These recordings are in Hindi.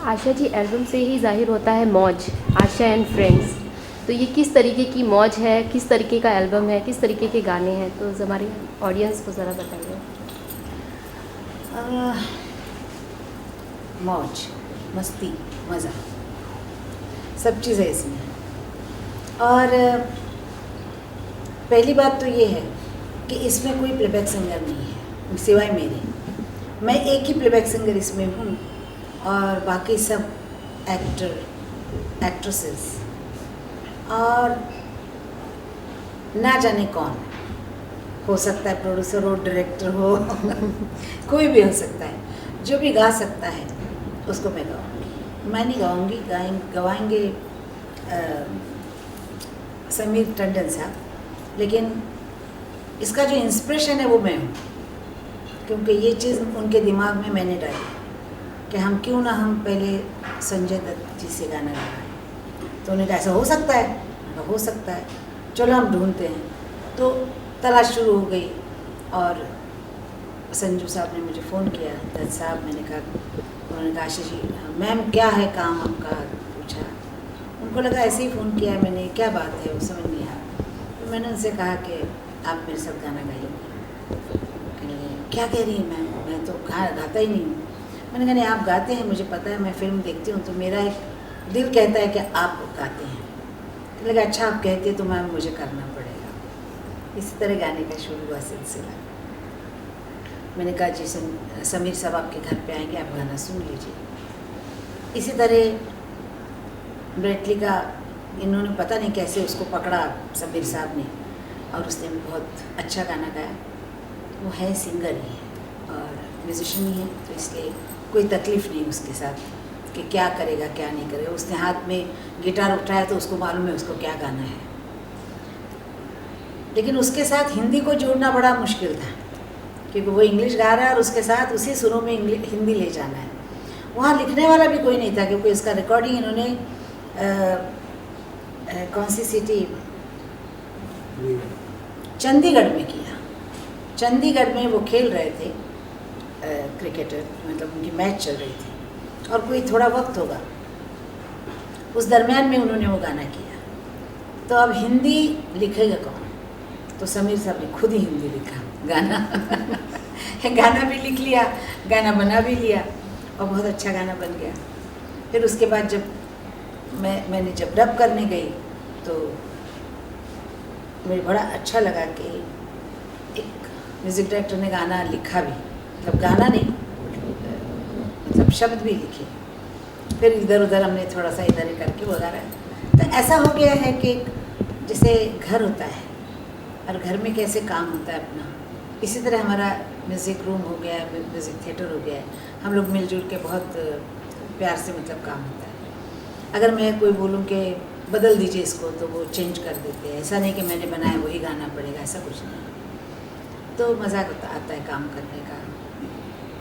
आशा जी एल्बम से ही ज़ाहिर होता है मौज, आशा एंड फ्रेंड्स। तो ये किस तरीके की मौज है, किस तरीके का एल्बम है, किस तरीके के गाने हैं, तो हमारी ऑडियंस को ज़रा बताइए। मौज, मस्ती, मज़ा, सब चीज़ है इसमें। और पहली बात तो ये है कि इसमें कोई प्लेबैक सिंगर नहीं है सिवाय मेरे। मैं एक ही प्लेबैक सिंगर इसमें हूँ और बाकी सब एक्टर एक्ट्रेसेस और ना जाने कौन हो सकता है, प्रोड्यूसर हो, डायरेक्टर हो कोई भी हो सकता है। जो भी गा सकता है उसको मैं गाऊंगी। मैं नहीं गाऊंगी, गवाएंगे समीर टंडन साहब, लेकिन इसका जो इंस्पिरेशन है वो मैं हूँ, क्योंकि ये चीज़ उनके दिमाग में मैंने डाली कि हम क्यों ना हम पहले संजय दत्त जी से गाना गाएं। तो उन्हें कहा ऐसा हो सकता है, हो सकता है, चलो हम ढूंढते हैं। तो तलाश शुरू हो गई और संजू साहब ने मुझे फ़ोन किया, दत्त साहब, मैंने कहा, उन्होंने कहा आशीष जी मैम क्या है काम आपका, पूछा। उनको लगा ऐसे ही फ़ोन किया है मैंने, क्या बात है वो समझ नहीं आया। तो मैंने उनसे कहा कि आप मेरे साथ गाना गाइए। क्या कह रही हैं मैम, मैं तो गाता ही नहीं हूँ। मैंने कहा नहीं आप गाते हैं, मुझे पता है, मैं फ़िल्म देखती हूँ तो मेरा एक दिल कहता है कि आप गाते हैं। तो लगा अच्छा आप कहते हैं तो मैम मुझे करना पड़ेगा। इसी तरह गाने का शुरू हुआ सिलसिला। मैंने कहा जी समीर साहब आपके घर पे आएंगे, आप गाना सुन लीजिए। इसी तरह ब्रेटली का इन्होंने पता नहीं कैसे उसको पकड़ा समीर साहब ने, और उसने बहुत अच्छा गाना गाया। वो है सिंगर ही है और म्यूजिशियन ही है, तो इसलिए कोई तकलीफ़ नहीं उसके साथ कि क्या करेगा क्या नहीं करेगा। उसने हाथ में गिटार उठाया तो उसको मालूम है उसको क्या गाना है। लेकिन उसके साथ हिंदी को जोड़ना बड़ा मुश्किल था, क्योंकि वो इंग्लिश गा रहा है और उसके साथ उसी सुरों में हिंदी ले जाना है। वहाँ लिखने वाला भी कोई नहीं था, क्योंकि इसका रिकॉर्डिंग इन्होंने कौन सी सिटी, चंडीगढ़ में किया। चंडीगढ़ में वो खेल रहे थे क्रिकेटर, मतलब उनकी मैच चल रही थी और कोई थोड़ा वक्त होगा, उस दरमियान में उन्होंने वो गाना किया। तो अब हिंदी लिखेगा कौन, तो समीर साहब ने खुद ही हिंदी लिखा गाना गाना भी लिख लिया, गाना बना भी लिया और बहुत अच्छा गाना बन गया। फिर उसके बाद जब मैंने जब डब करने गई तो मुझे बड़ा अच्छा लगा कि एक म्यूज़िक डायरेक्टर ने गाना लिखा भी, मतलब गाना नहीं, मतलब शब्द भी लिखे। फिर इधर उधर हमने थोड़ा सा इधर ही करके वो गा रहा। तो ऐसा हो गया है कि जैसे घर होता है और घर में कैसे काम होता है अपना, इसी तरह हमारा म्यूज़िक रूम हो गया है, म्यूज़िक थिएटर हो गया है। हम लोग मिलजुल के बहुत प्यार से मतलब काम होता है। अगर मैं कोई बोलूँ कि बदल दीजिए इसको तो वो चेंज कर देते हैं। ऐसा नहीं कि मैंने बनाया वही गाना पड़ेगा, ऐसा कुछ नहीं। तो मज़ा आता है काम करने का।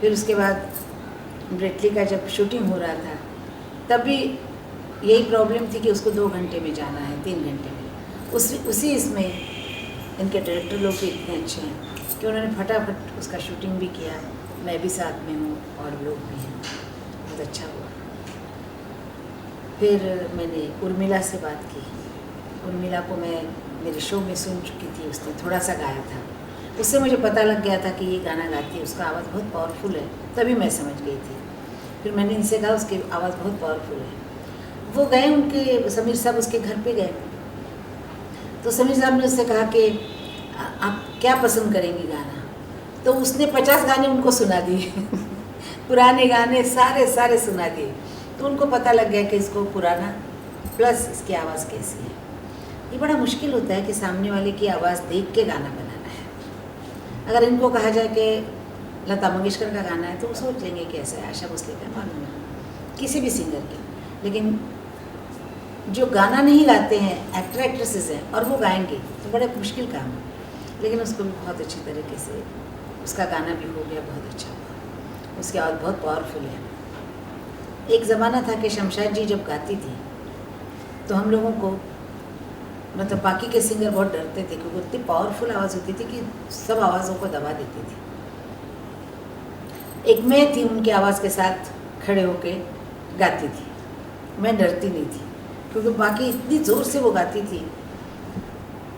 फिर उसके बाद ब्रेटली का जब शूटिंग हो रहा था तब भी यही प्रॉब्लम थी कि उसको 2 घंटे में जाना है, 3 घंटे में। उसी इसमें इनके डायरेक्टर लोग भी इतने अच्छे हैं कि उन्होंने फटाफट उसका शूटिंग भी किया। मैं भी साथ में हूँ और लोग भी हैं, बहुत अच्छा हुआ। फिर मैंने उर्मिला से बात की। उर्मिला को मैं मेरे शो में सुन चुकी थी, उसने थोड़ा सा गाया था, उससे मुझे पता लग गया था कि ये गाना गाती है, उसका आवाज़ बहुत पावरफुल है, तभी मैं समझ गई थी। फिर मैंने इनसे कहा उसकी आवाज़ बहुत पावरफुल है। वो गए उनके, समीर साहब उसके घर पे गए, तो समीर साहब ने उससे कहा कि आप क्या पसंद करेंगी गाना, तो उसने 50 गाने उनको सुना दिए पुराने गाने सारे सुना दिए। तो उनको पता लग गया कि इसको पुराना प्लस इसकी आवाज़ कैसी है। ये बड़ा मुश्किल होता है कि सामने वाले की आवाज़ देख के गाना बनाना है। अगर इनको कहा जाए कि लता मंगेशकर का गाना है तो वो सोच लेंगे कैसा है, आशा भोसले का, मालूम है किसी भी सिंगर के। लेकिन जो गाना नहीं गाते हैं, एक्टर एक्ट्रेसेस हैं, और वो गाएंगे तो बड़ा मुश्किल काम है। लेकिन उसको भी बहुत अच्छी तरीके से उसका गाना भी हो गया, बहुत अच्छा हुआ। उसकी आवाज़ बहुत पावरफुल है। एक ज़माना था कि शमशाद जी जब गाती थी तो हम लोगों को, मतलब बाकी के सिंगर बहुत डरते थे, क्योंकि इतनी पावरफुल आवाज़ होती थी कि सब आवाज़ों को दबा देती थी। एक मैं थी उनकी आवाज़ के साथ खड़े होके गाती थी, मैं डरती नहीं थी, क्योंकि बाकी इतनी ज़ोर से वो गाती थी।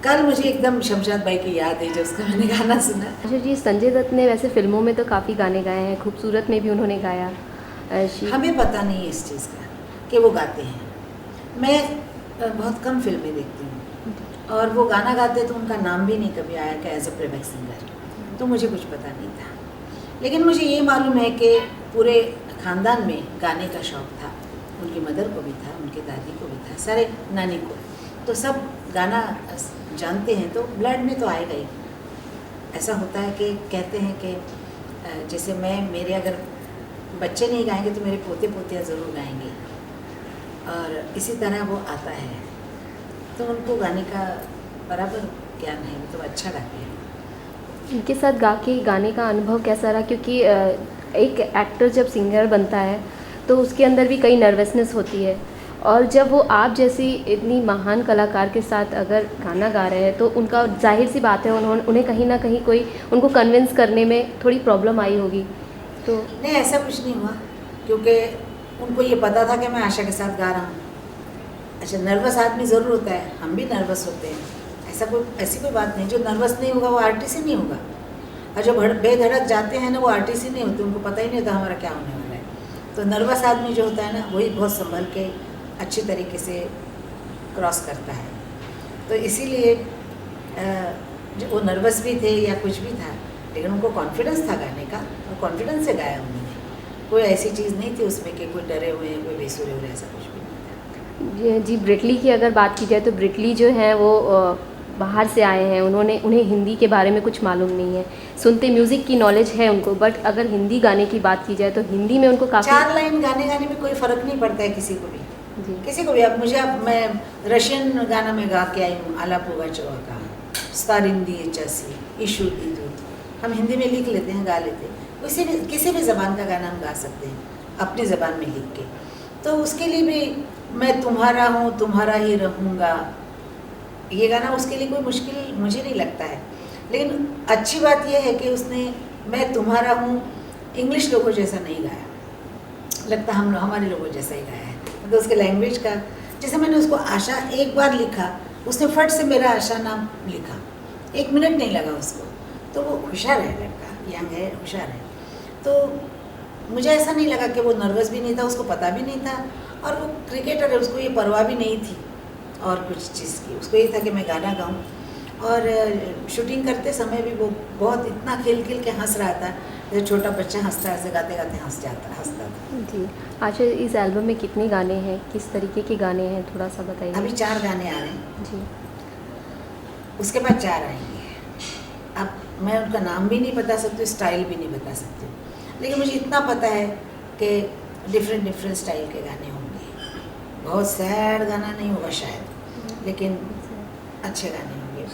कल मुझे एकदम शमशाद भाई की याद है जब उसका मैंने गाना सुना। अच्छा जी, संजय दत्त ने वैसे फिल्मों में तो काफ़ी गाने गाए हैं, खूबसूरत में भी उन्होंने गाया। हमें पता नहीं है इस चीज़ का कि वो गाते हैं। मैं बहुत कम फिल्में देखती हूँ और वो गाना गाते तो उनका नाम भी नहीं कभी आया कि एज अ प्लेबैक सिंगर, तो मुझे कुछ पता नहीं था। लेकिन मुझे ये मालूम है कि पूरे ख़ानदान में गाने का शौक़ था, उनकी मदर को भी था, उनके दादी को भी था, सारे नानी को, तो सब गाना जानते हैं, तो ब्लड में तो आएगा ही। ऐसा होता है कि कहते हैं कि जैसे मेरे अगर बच्चे नहीं गाएंगे तो मेरे पोते पोतियाँ ज़रूर गाएंगे, और इसी तरह वो आता है। तो उनको गाने का बराबर ज्ञान है, तो अच्छा गाते हैं। इनके साथ गा के गाने का अनुभव कैसा रहा? क्योंकि एक एक्टर जब सिंगर बनता है तो उसके अंदर भी कई नर्वसनेस होती है, और जब वो आप जैसी इतनी महान कलाकार के साथ अगर गाना गा रहे हैं तो उनका जाहिर सी बात है उन्हें कहीं ना कहीं कोई उनको कन्विंस करने में थोड़ी प्रॉब्लम आई होगी। तो नहीं, ऐसा कुछ नहीं हुआ, क्योंकि उनको ये पता था कि मैं आशा के साथ गा रहा हूँ। अच्छा, नर्वस आदमी ज़रूर होता है, हम भी नर्वस होते हैं, ऐसी कोई बात नहीं। जो नर्वस नहीं होगा वो आर्टिस्ट ही नहीं होगा, और जो बेधड़क जाते हैं ना वो आर्टिस्ट ही नहीं होते, उनको पता ही नहीं होता हमारा क्या होने वाला है। तो नर्वस आदमी जो होता है ना वही बहुत संभल के अच्छी तरीके से क्रॉस करता है। तो इसीलिए जो वो नर्वस भी थे या कुछ भी था, लेकिन उनको कॉन्फिडेंस था गाने का, वो कॉन्फिडेंस से गाया उन्होंने। कोई ऐसी चीज़ नहीं थी उसमें कि कोई डरे हुए हैं, कोई बेसुरे हुए, ऐसा कुछ भी नहीं था। जी, ब्रिटली की अगर बात की जाए तो ब्रिटली जो है वो बाहर से आए हैं, उन्हें हिंदी के बारे में कुछ मालूम नहीं है, सुनते म्यूज़िक की नॉलेज है उनको, बट अगर हिंदी गाने की बात की जाए तो हिंदी में उनको काफ़ी 4 लाइन गाने गाने में कोई फ़र्क नहीं पड़ता है किसी को भी जी। किसी को भी। मैं रशियन गाना में गा के आई हूँ, आला पुगाचोवा का स्तारिंदी चसी ईशु दी दूत, हम हिंदी में लिख लेते हैं, गा लेते हैं। किसी भी ज़बान का गाना हम गा सकते हैं अपनी ज़बान में लिख के। तो उसके लिए भी मैं तुम्हारा हूँ तुम्हारा ही रहूँगा, ये गाना उसके लिए कोई मुश्किल मुझे नहीं लगता है। लेकिन अच्छी बात यह है कि उसने मैं तुम्हारा हूँ इंग्लिश लोगों जैसा नहीं गाया, लगता हम हमारे लोगों जैसा ही गाया है। मतलब उसके लैंग्वेज का, जैसे मैंने उसको आशा एक बार लिखा, उसने फट से मेरा आशा नाम लिखा, 1 मिनट नहीं लगा उसको। तो वो होशियार है लड़का, यंग है, होशियार है। तो मुझे ऐसा नहीं लगा कि वो नर्वस भी नहीं था, उसको पता भी नहीं था, और वो क्रिकेटर है, उसको ये परवाह भी नहीं थी और कुछ चीज़ की। उसको ये था कि मैं गाना गाऊं, और शूटिंग करते समय भी वो बहुत इतना खिल खिल के हंस रहा था, जैसे छोटा बच्चा हंसता है, ऐसे गाते गाते हंसता था। जी। अच्छा, इस एल्बम में कितने गाने हैं, किस तरीके के गाने हैं, थोड़ा सा बताइए। अभी 4 गाने आ रहे हैं जी। उसके बाद 4 आएंगे। अब मैं उनका नाम भी नहीं बता सकती, स्टाइल भी नहीं बता सकती, लेकिन मुझे इतना पता है कि डिफरेंट स्टाइल के गाने होंगे। बहुत सैड गाना नहीं होगा शायद, लेकिन अच्छे गाने होंगे,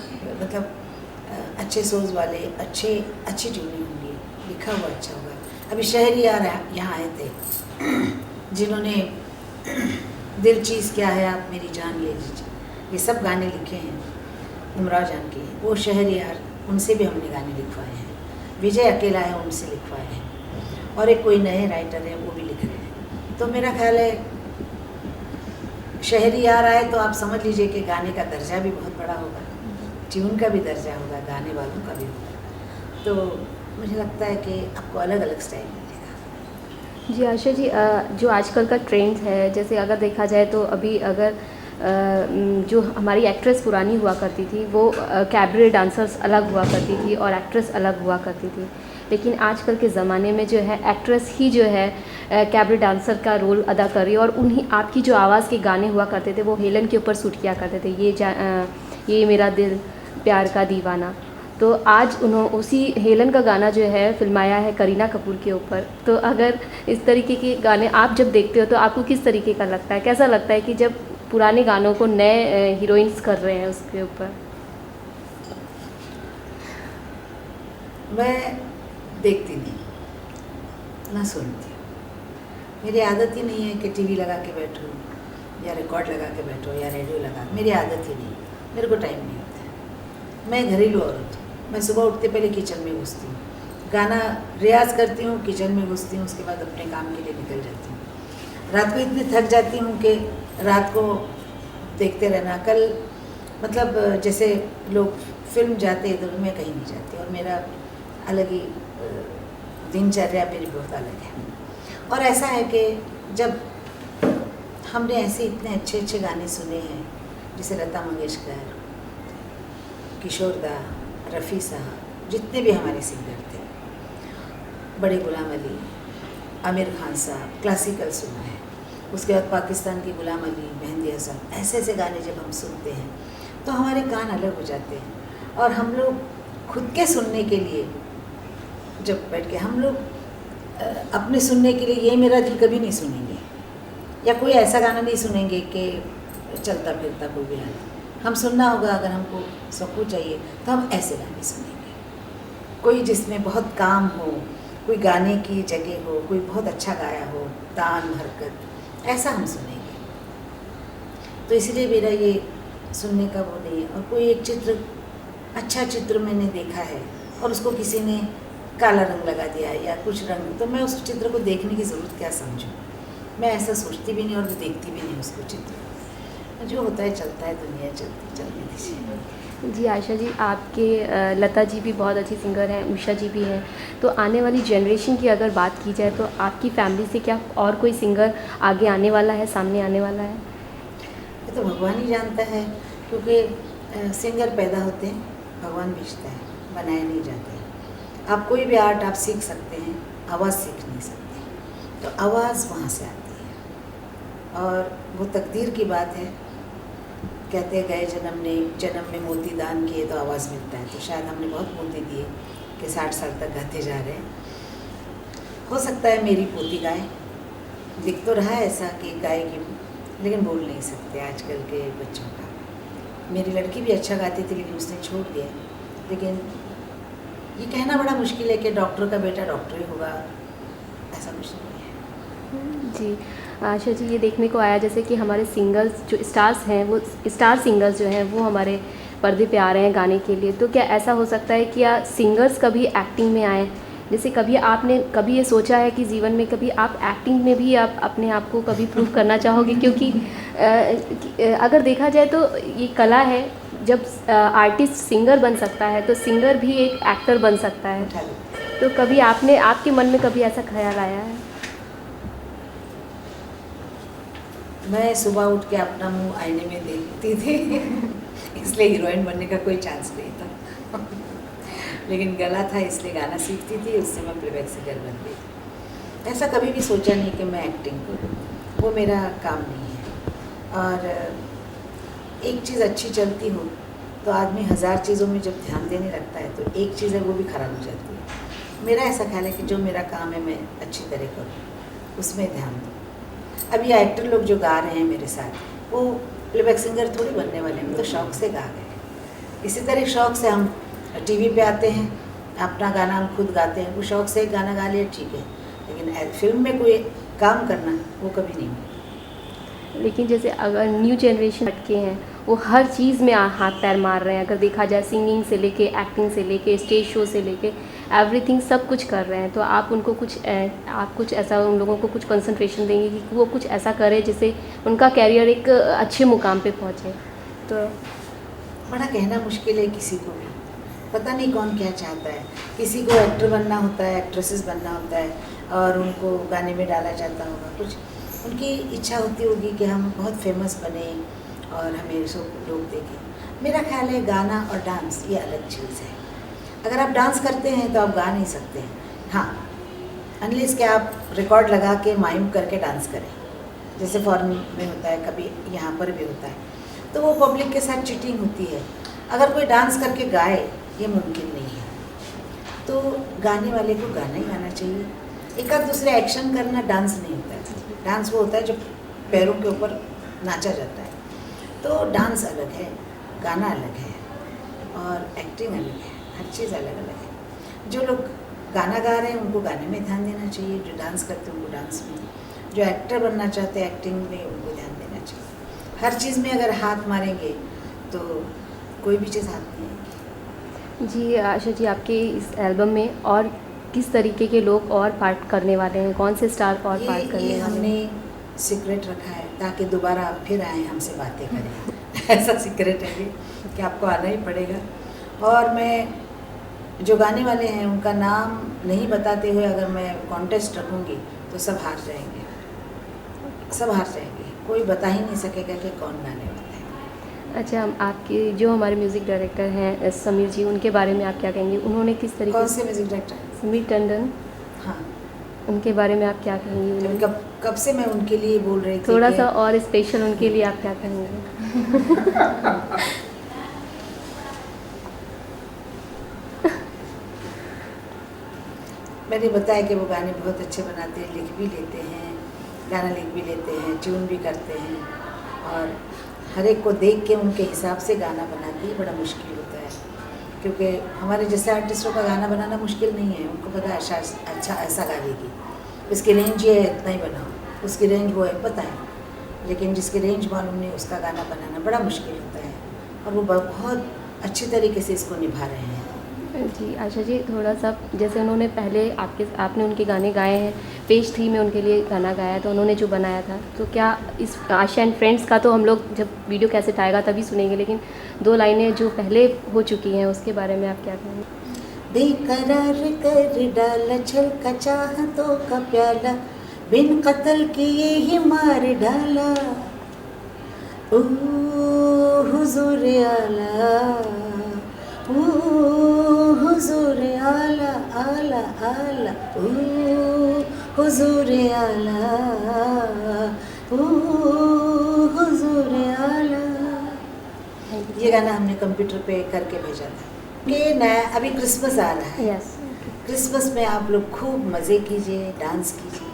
मतलब अच्छे सोच वाले, अच्छी ट्यूनिंग होंगी, लिखा हुआ अच्छा होगा। अभी शहरी यार यहाँ आए थे जिन्होंने दिल चीज़ क्या है आप मेरी जान ले लीजिए, ये सब गाने लिखे हैं इमराव जान के। वो शहरी यार, उनसे भी हमने गाने लिखवाए हैं। विजय अकेला है, उनसे लिखवाए हैं, और एक कोई नए राइटर हैं वो भी लिख रहे हैं। तो मेरा ख्याल है शहरी यार आए तो आप समझ लीजिए कि गाने का दर्जा भी बहुत बड़ा होगा, ट्यून का भी दर्जा होगा, गाने वालों का भी होगा। तो मुझे लगता है कि आपको अलग अलग स्टाइल मिलेगा। जी आशा जी, जो आजकल का ट्रेंड है, जैसे अगर देखा जाए तो अभी अगर जो हमारी एक्ट्रेस पुरानी हुआ करती थी वो कैबरे डांसर्स अलग हुआ करती थी और एक्ट्रेस अलग हुआ करती थी, लेकिन आजकल के ज़माने में जो है एक्ट्रेस ही जो है कैबरे डांसर का रोल अदा कर रही है, और उन्हीं आपकी जो आवाज़ के गाने हुआ करते थे वो हेलन के ऊपर सूट किया करते थे, ये मेरा दिल प्यार का दीवाना। तो आज उसी हेलन का गाना जो है फिल्माया है करीना कपूर के ऊपर। तो अगर इस तरीके के गाने आप जब देखते हो तो आपको किस तरीके का लगता है, कैसा लगता है कि जब पुराने गानों को नए हीरोइंस कर रहे हैं उसके ऊपर? मैं देखती नहीं ना सुनती, मेरी आदत ही नहीं है कि टीवी लगा के बैठो या रिकॉर्ड लगा के बैठो या रेडियो लगा, मेरी आदत ही नहीं, मेरे को टाइम नहीं होता है। मैं घरेलू औरत हूँ, मैं सुबह उठते पहले किचन में घुसती हूँ, गाना रियाज़ करती हूँ, किचन में घुसती हूँ, उसके बाद अपने काम के लिए निकल जाती हूँ। रात को इतनी थक जाती हूँ कि रात को देखते रहना। कल मतलब जैसे लोग फिल्म जाते हैं तो मैं कहीं नहीं जाती, और मेरा अलग ही दिनचर्या मेरी बहुत अलग है। और ऐसा है कि जब हमने ऐसे इतने अच्छे अच्छे गाने सुने हैं, जैसे लता मंगेशकर, किशोर दा, रफ़ी साहब, जितने भी हमारे सिंगर थे, बड़े गुलाम अली, आमिर खान साहब, क्लासिकल सुना है। उसके बाद पाकिस्तान की गुलाम अली, मेहंदी हसन, ऐसे ऐसे गाने जब हम सुनते हैं तो हमारे कान अलग हो जाते हैं। और हम लोग खुद के सुनने के लिए जब बैठ के हम लोग अपने सुनने के लिए ये मेरा दिल कभी नहीं सुनेंगे, या कोई ऐसा गाना नहीं सुनेंगे कि चलता फिरता कोई भी गाना। हम सुनना होगा, अगर हमको सुकून चाहिए तो हम ऐसे गाने सुनेंगे, कोई जिसमें बहुत काम हो, कोई गाने की जगह हो, कोई बहुत अच्छा गाया हो, तान हरकत, ऐसा हम सुनेंगे। तो इसलिए मेरा ये सुनने का वो नहीं है। और कोई एक चित्र, अच्छा चित्र मैंने देखा है और उसको किसी ने काला रंग लगा दिया या कुछ रंग, तो मैं उस चित्र को देखने की ज़रूरत क्या समझूं? मैं ऐसा सोचती भी नहीं और देखती भी नहीं उसको चित्र। जो होता है चलता है, दुनिया चलती दीजिए। जी आयशा जी, आपके लता जी भी बहुत अच्छी सिंगर हैं, उषा जी भी हैं, तो आने वाली जनरेशन की अगर बात की जाए तो आपकी फैमिली से क्या और कोई सिंगर आगे आने वाला है, सामने आने वाला है? ये तो भगवान ही जानता है, क्योंकि सिंगर पैदा होते हैं, भगवान भेजता है, बनाए नहीं जाते। आप कोई भी आर्ट आप सीख सकते हैं, आवाज़ सीख नहीं सकते। तो आवाज़ वहाँ से आती है और वो तकदीर की बात है। कहते हैं गए जन्म में मोती दान किए तो आवाज़ मिलता है। तो शायद हमने बहुत मोती दिए कि 60 साल तक गाते जा रहे हैं। हो सकता है मेरी पोती गाए, दिख तो रहा है ऐसा कि गाएगी, लेकिन बोल नहीं सकते आजकल के बच्चों का। मेरी लड़की भी अच्छा गाती थी लेकिन उसने छोड़ दिया। लेकिन ये कहना बड़ा मुश्किल है कि डॉक्टर का बेटा डॉक्टर ही होगा, ऐसा कुछ नहीं है। जी आशा जी, ये देखने को आया जैसे कि हमारे सिंगर्स जो स्टार्स हैं, वो स्टार सिंगर्स जो हैं वो हमारे पर्दे पे आ रहे हैं गाने के लिए, तो क्या ऐसा हो सकता है कि सिंगर्स कभी एक्टिंग में आए? जैसे कभी आपने कभी ये सोचा है कि जीवन में कभी आप एक्टिंग में भी आप अपने आप को कभी प्रूव करना चाहोगे? क्योंकि अगर देखा जाए तो ये कला है, जब आर्टिस्ट सिंगर बन सकता है तो सिंगर भी एक एक्टर बन सकता है। तो कभी आपके मन में कभी ऐसा ख्याल आया है? मैं सुबह उठ के अपना मुंह आईने में देखती थी इसलिए हीरोइन बनने का कोई चांस नहीं था लेकिन गला था इसलिए गाना सीखती थी, उससे मैं प्लेबैक सिंगर बन गई। ऐसा कभी भी सोचा नहीं कि मैं एक्टिंग करूँ, वो मेरा काम नहीं है। और एक चीज़ अच्छी चलती हो तो आदमी 1000 चीज़ों में जब ध्यान देने लगता है तो एक चीज़ है वो भी ख़राब हो जाती है। मेरा ऐसा ख्याल है कि जो मेरा काम है मैं अच्छी तरह करूँ, उसमें ध्यान दूँ। अब ये एक्टर लोग जो गा रहे हैं मेरे साथ, वो प्लेबैक सिंगर थोड़ी बनने वाले हैं, तो शौक़ से गा गए। इसी तरह शौक़ से हम टीवी पे आते हैं, अपना गाना हम खुद गाते हैं। वो शौक़ से एक गाना गा लिया ठीक है, लेकिन फिल्म में कोई काम करना वो कभी नहीं। लेकिन जैसे अगर न्यू जनरेशन हटके हैं, वो हर चीज़ में हाथ पैर मार रहे हैं। अगर देखा जाए सिंगिंग से लेके, एक्टिंग से लेके, स्टेज शो से लेके, एवरीथिंग सब कुछ कर रहे हैं। तो आप उनको आप कुछ ऐसा उन लोगों को कुछ कंसंट्रेशन देंगे कि वो कुछ ऐसा करे जिससे उनका कैरियर एक अच्छे मुकाम पे पहुँचे? तो बड़ा कहना मुश्किल है, किसी को भी पता नहीं कौन क्या चाहता है। किसी को एक्टर बनना होता है, एक्ट्रेसेस बनना होता है और उनको गाने में डाला जाता होगा। कुछ उनकी इच्छा होती होगी कि हम बहुत फेमस बने और हमें सब लोग देखें। मेरा ख्याल है गाना और डांस ये अलग चीज़ है। अगर आप डांस करते हैं तो आप गा नहीं सकते हैं। हाँ, अनलेस कि आप रिकॉर्ड लगा के माइम करके डांस करें, जैसे फॉरेन में होता है, कभी यहाँ पर भी होता है, तो वो पब्लिक के साथ चीटिंग होती है। अगर कोई डांस करके गाए, ये मुमकिन नहीं है। तो गाने वाले को गाना ही गाना चाहिए। एक आध दूसरे एक्शन करना डांस नहीं होता है। डांस वो होता है जो पैरों के ऊपर नाचा जाता है। तो डांस अलग है, गाना अलग है और एक्टिंग अलग है, हर चीज़ अलग अलग है। जो लोग गाना गा रहे हैं उनको गाने में ध्यान देना चाहिए, जो डांस करते हैं उनको डांस में, जो एक्टर बनना चाहते हैं एक्टिंग में उनको ध्यान देना चाहिए। हर चीज़ में अगर हाथ मारेंगे तो कोई भी चीज़ हाथ नहीं आएगी। जी आशा जी, आपके इस एल्बम में और किस तरीके के लोग और पार्ट करने वाले हैं? कौन से स्टार और पार्ट करने वाले हमने हैं? सीक्रेट रखा है ताकि दोबारा आप फिर आए हमसे बातें करें। ऐसा सीक्रेट है ये कि आपको आना ही पड़ेगा। और मैं जो गाने वाले हैं उनका नाम नहीं बताते हुए अगर मैं कॉन्टेस्ट रखूँगी तो सब हार जाएंगे, सब हार जाएंगे, कोई बता ही नहीं सकेगा कि कौन गाने वाले हैं। अच्छा, आपके जो हमारे म्यूज़िक डायरेक्टर हैं समीर जी, उनके बारे में आप क्या कहेंगे? उन्होंने किस तरीके कौन से म्यूज़िक डायरेक्टर? समीर टंडन, हाँ, उनके बारे में आप क्या कहेंगे? जब कब से मैं उनके लिए बोल रही थी थोड़ा कि सा और स्पेशल उनके लिए आप क्या कहेंगे? मैंने बताया कि वो गाने बहुत अच्छे बनाते हैं, लिख भी लेते हैं, गाना लिख भी लेते हैं, ट्यून भी करते हैं और हर एक को देख के उनके हिसाब से गाना बनाती है। बड़ा मुश्किल होता है क्योंकि हमारे जैसे आर्टिस्टों का गाना बनाना मुश्किल नहीं है। उनको पता है अच्छा ऐसा गाएगी, इसकी रेंज ये है, इतना ही बनाओ, उसकी रेंज वो है, पता है। लेकिन जिसकी रेंज मालूम नहीं उसका गाना बनाना बड़ा मुश्किल होता है और वो बहुत अच्छी तरीके से इसको निभा रहे हैं। जी, आशा जी, थोड़ा सा जैसे उन्होंने पहले आपने उनके गाने गाए हैं, पेज 3 में उनके लिए गाना गाया था उन्होंने जो बनाया था, तो क्या इस आशा एंड फ्रेंड्स का तो हम लोग जब वीडियो कैसेट आएगा तभी सुनेंगे, लेकिन 2 लाइनें जो पहले हो चुकी हैं उसके बारे में आप क्या कहेंगे? बेकरार कर डाला छलका चाहतों का प्याला, बिन कत्ल किए ही मार डाला, ओ हुजूर आला, ओ हुजूर आला आला आला, ओ हुजूर आला, ओ हुजूर आला। ये गाना हमने कंप्यूटर पे करके भेजा था। ये नया अभी क्रिसमस आ रहा है। यस। क्रिसमस में आप लोग खूब मज़े कीजिए, डांस कीजिए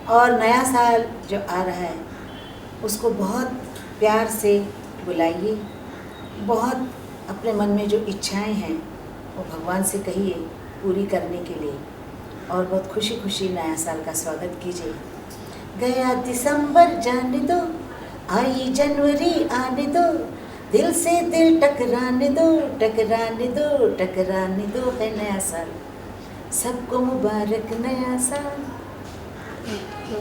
और नया साल जो आ रहा है उसको बहुत प्यार से बुलाइए, बहुत अपने मन में जो इच्छाएं हैं वो भगवान से कहिए पूरी करने के लिए और बहुत खुशी खुशी नया साल का स्वागत कीजिए। गया दिसंबर जाने दो, आई जनवरी आने दो, दिल से दिल टकराने दो, टकराने दो, टकराने दो है नया साल, सबको मुबारक नया साल। तो